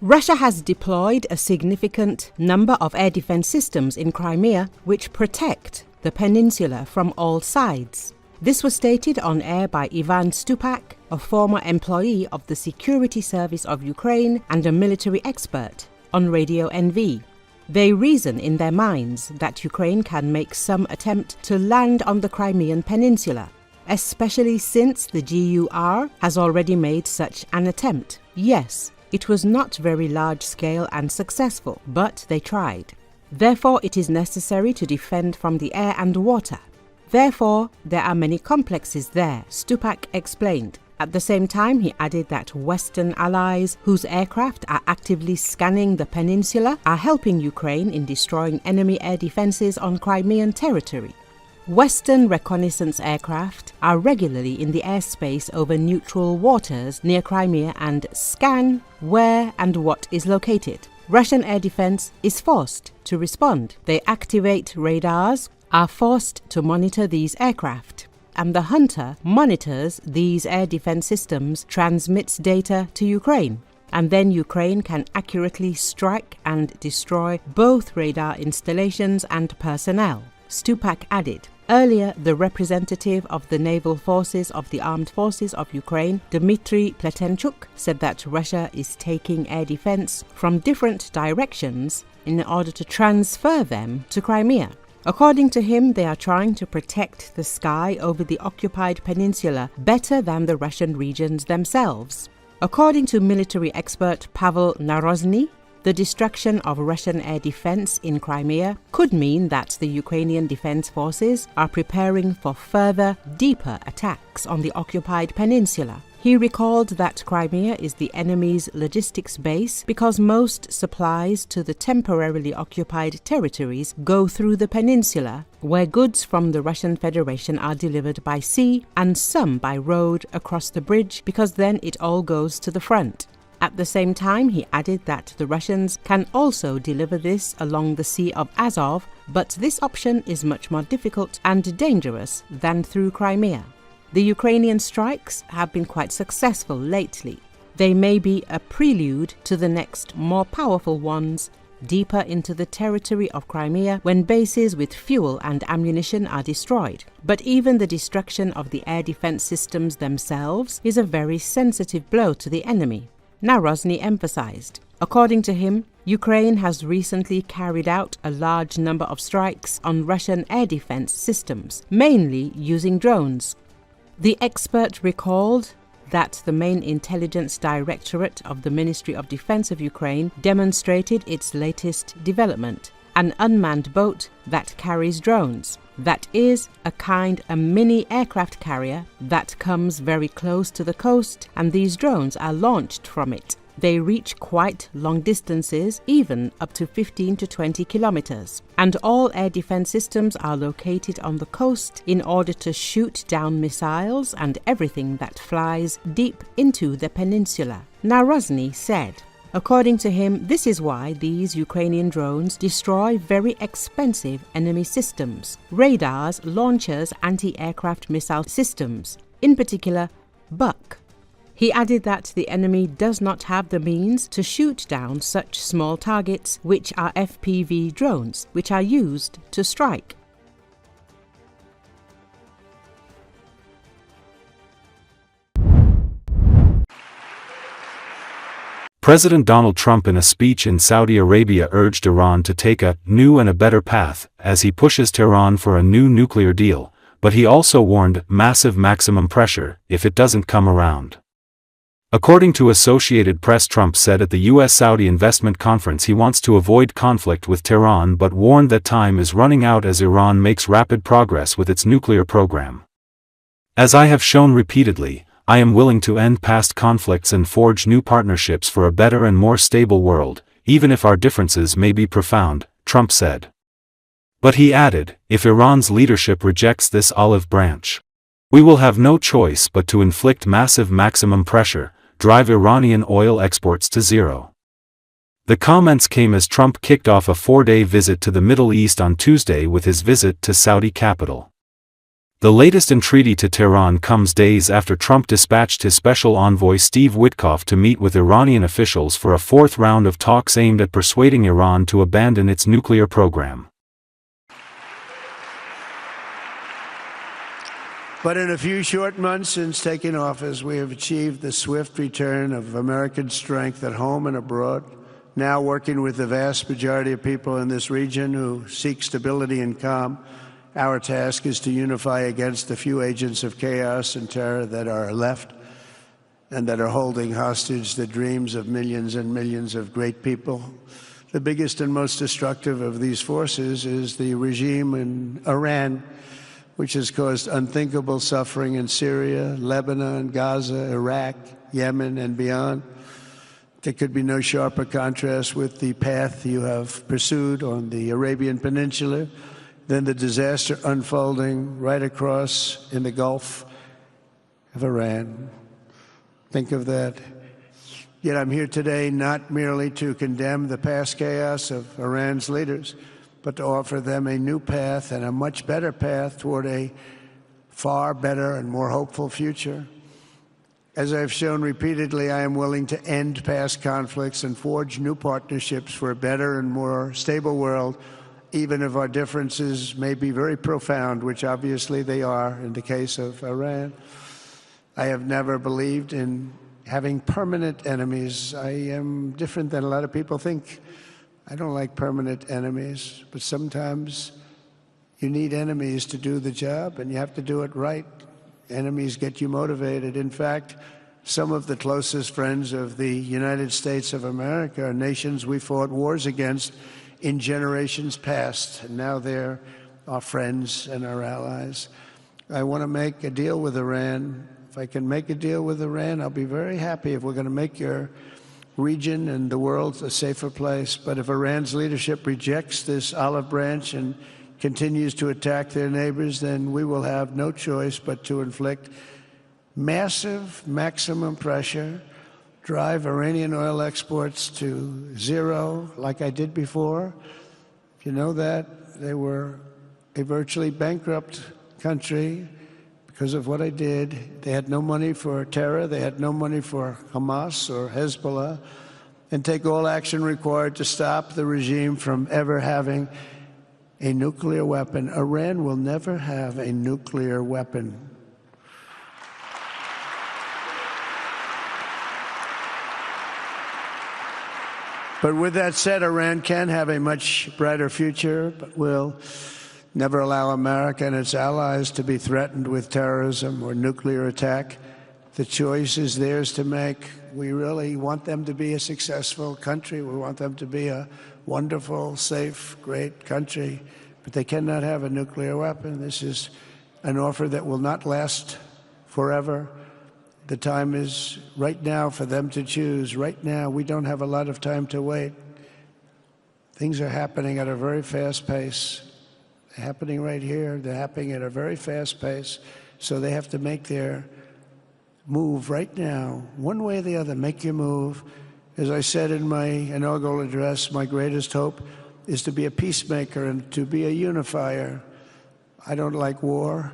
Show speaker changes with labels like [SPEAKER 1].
[SPEAKER 1] Russia has deployed a significant number of air defense systems in Crimea which protect the peninsula from all sides. This was stated on air by Ivan Stupak, a former employee of the Security Service of Ukraine and a military expert, on Radio NV. They reason in their minds that Ukraine can make some attempt to land on the Crimean peninsula, especially since the GUR has already made such an attempt. Yes, it was not very large-scale and successful, but they tried. Therefore, it is necessary to defend from the air and water. Therefore, there are many complexes there, Stupak explained. At the same time, he added that Western allies whose aircraft are actively scanning the peninsula are helping Ukraine in destroying enemy air defenses on Crimean territory. Western reconnaissance aircraft are regularly in the airspace over neutral waters near Crimea and scan where and what is located. Russian air defense is forced to respond. They activate radars, are forced to monitor these aircraft, and the hunter monitors these air defense systems, transmits data to Ukraine, and then Ukraine can accurately strike and destroy both radar installations and personnel, Stupak added. Earlier, the representative of the naval forces of the armed forces of Ukraine, Dmitry Pletenchuk, said that Russia is taking air defense from different directions in order to transfer them to Crimea. According to him, they are trying to protect the sky over the occupied peninsula better than the Russian regions themselves. According to military expert Pavel Narozny, the destruction of Russian air defense in Crimea could mean that the Ukrainian defense forces are preparing for further, deeper attacks on the occupied peninsula. He recalled that Crimea is the enemy's logistics base because most supplies to the temporarily occupied territories go through the peninsula, where goods from the Russian Federation are delivered by sea and some by road across the bridge, because then it all goes to the front. At the same time, he added that the Russians can also deliver this along the Sea of Azov, but this option is much more difficult and dangerous than through Crimea. The Ukrainian strikes have been quite successful lately. They may be a prelude to the next, more powerful ones, deeper into the territory of Crimea when bases with fuel and ammunition are destroyed. But even the destruction of the air defense systems themselves is a very sensitive blow to the enemy, Narozny emphasized. According to him, Ukraine has recently carried out a large number of strikes on Russian air defense systems, mainly using drones. The expert recalled that the main intelligence directorate of the Ministry of Defense of Ukraine demonstrated its latest development, an unmanned boat that carries drones. That is a mini aircraft carrier that comes very close to the coast, and these drones are launched from it. They reach quite long distances, even up to 15 to 20 kilometers. And all air defense systems are located on the coast in order to shoot down missiles and everything that flies deep into the peninsula, Narozny said. According to him, this is why these Ukrainian drones destroy very expensive enemy systems, radars, launchers, anti-aircraft missile systems, in particular, Bucha. He added that the enemy does not have the means to shoot down such small targets, which are FPV drones, which are used to strike.
[SPEAKER 2] President Donald Trump in a speech in Saudi Arabia urged Iran to take a new and a better path as he pushes Tehran for a new nuclear deal, but he also warned massive maximum pressure if it doesn't come around. According to Associated Press, Trump said at the U.S.-Saudi investment conference he wants to avoid conflict with Tehran but warned that time is running out as Iran makes rapid progress with its nuclear program. As I have shown repeatedly, I am willing to end past conflicts and forge new partnerships for a better and more stable world, even if our differences may be profound, Trump said. But he added, if Iran's leadership rejects this olive branch, we will have no choice but to inflict massive maximum pressure, drive Iranian oil exports to zero. The comments came as Trump kicked off a 4-day visit to the Middle East on Tuesday with his visit to Saudi capital. The latest entreaty to Tehran comes days after Trump dispatched his special envoy Steve Witkoff to meet with Iranian officials for a fourth round of talks aimed at persuading Iran to abandon its nuclear program.
[SPEAKER 3] But in a few short months since taking office, we have achieved the swift return of American strength at home and abroad, now working with the vast majority of people in this region who seek stability and calm. Our task is to unify against the few agents of chaos and terror that are left and that are holding hostage the dreams of millions and millions of great people. The biggest and most destructive of these forces is the regime in Iran, which has caused unthinkable suffering in Syria, Lebanon, Gaza, Iraq, Yemen, and beyond. There could be no sharper contrast with the path you have pursued on the Arabian Peninsula than the disaster unfolding right across in the Gulf of Iran. Think of that. Yet I'm here today not merely to condemn the past chaos of Iran's leaders, but to offer them a new path and a much better path toward a far better and more hopeful future. As I've shown repeatedly, I am willing to end past conflicts and forge new partnerships for a better and more stable world, even if our differences may be very profound, which obviously they are in the case of Iran. I have never believed in having permanent enemies. I am different than a lot of people think. I don't like permanent enemies, but sometimes you need enemies to do the job, and you have to do it right. Enemies get you motivated. In fact, some of the closest friends of the United States of America are nations we fought wars against in generations past, and now they're our friends and our allies. I want to make a deal with Iran. If I can make a deal with Iran, I'll be very happy. If we're going to make your region and the world a safer place. But if Iran's leadership rejects this olive branch and continues to attack their neighbors, then we will have no choice but to inflict massive maximum pressure, drive Iranian oil exports to zero like I did before. If you know that, they were a virtually bankrupt country because of what I did. They had no money for terror. They had no money for Hamas or Hezbollah, and take all action required to stop the regime from ever having a nuclear weapon. Iran will never have a nuclear weapon. But with that said, Iran can have a much brighter future, but will never allow America and its allies to be threatened with terrorism or nuclear attack. The choice is theirs to make. We really want them to be a successful country. We want them to be a wonderful, safe, great country, but they cannot have a nuclear weapon. This is an offer that will not last forever. The time is right now for them to choose. Right now, we don't have a lot of time to wait. Things are happening at a very fast pace. They're happening right here. They're happening at a very fast pace. So they have to make their move right now, one way or the other. Make your move. As I said in my inaugural address, my greatest hope is to be a peacemaker and to be a unifier. I don't like war.